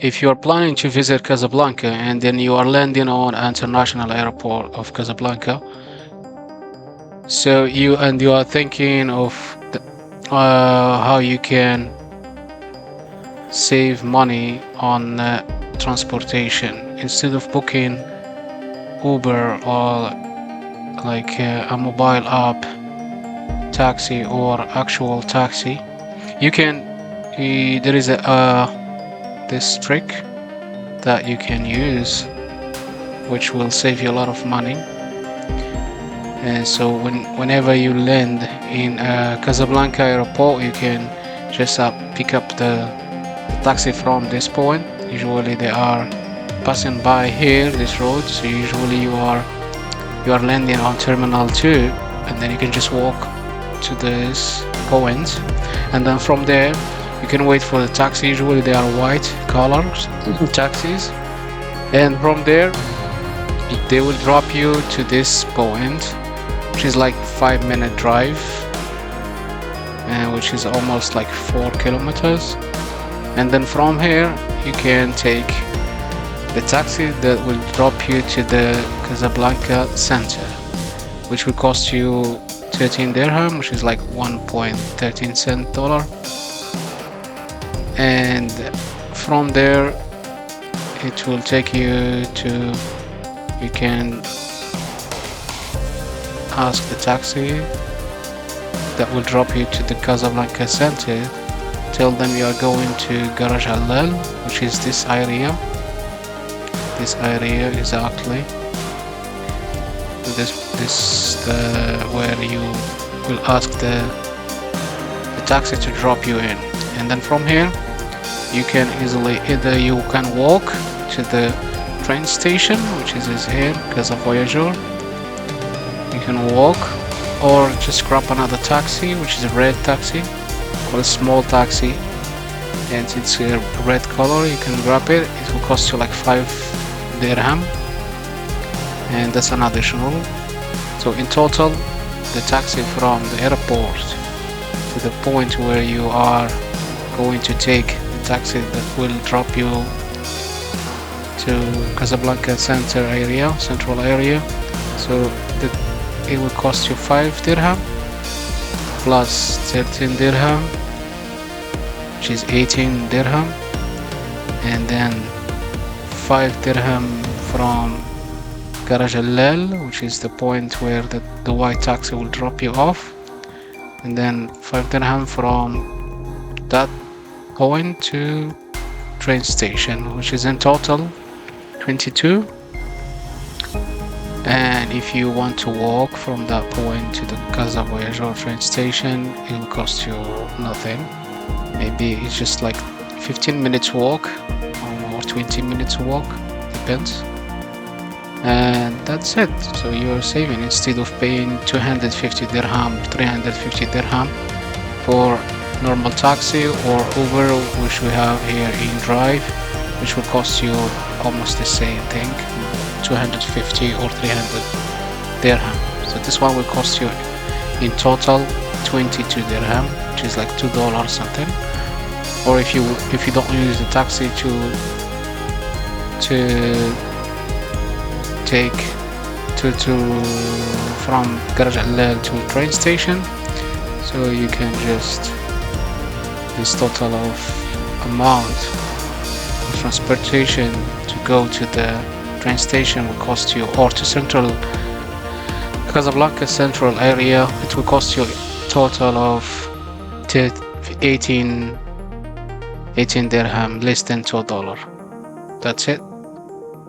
if you are planning to visit Casablanca and then you are landing on International Airport of Casablanca, so you are thinking of how you can save money on transportation instead of booking Uber or like a mobile app taxi or actual taxi. You can there is this trick that you can use which will save you a lot of money. And so whenever you land in Casablanca Airport, you can just pick up the taxi from this point. Usually they are passing by here this road, so usually you are landing on Terminal 2, and then you can just walk to this point, and then from there you can wait for the taxi. Usually they are white colors taxis, and from there they will drop you to this point, which is like 5-minute drive, and which is almost like 4 kilometers. And then from here you can take the taxi that will drop you to the Casablanca center, which will cost you 13 dirham, which is like 1.13 cent dollar. And from there it will take you to, you can ask the taxi that will drop you to the Casablanca center. Tell them you are going to Garage Halal, which is this area exactly. This where you will ask the taxi to drop you in. And then from here you can easily, either you can walk to the train station, which is here, Casa Voyageur. You can walk, or just grab another taxi, which is a red taxi, or a small taxi, and it's a red color. You can grab it. It will cost you like 5 dirham, and that's an additional. So in total, the taxi from the airport to the point where you are going to take the taxi that will drop you to Casablanca central area, so it will cost you 5 dirham plus 13 dirham, which is 18 dirham, and then 5 dirham from Garage Halal, which is the point where the white taxi will drop you off, and then 5 dirham from that point to train station, which is in total 22. And if you want to walk from that point to the Casa Voyageur train station, it will cost you nothing. Maybe it's just like 15 minutes walk or 20 minutes walk, depends. And that's it. So you're saving, instead of paying 250 dirham, 350 dirham for normal taxi or Uber, which we have here in Drive, which will cost you almost the same thing, 250 or 300 dirham. So this one will cost you in total 22 dirham, which is like $2 something. Or if you don't use the taxi to take from Garage Halal to train station, so you can just, this total of amount of transportation to go to the train station will cost you, or to central Casablanca central area, it will cost you a total of 18 dirham, less than $2. That's it.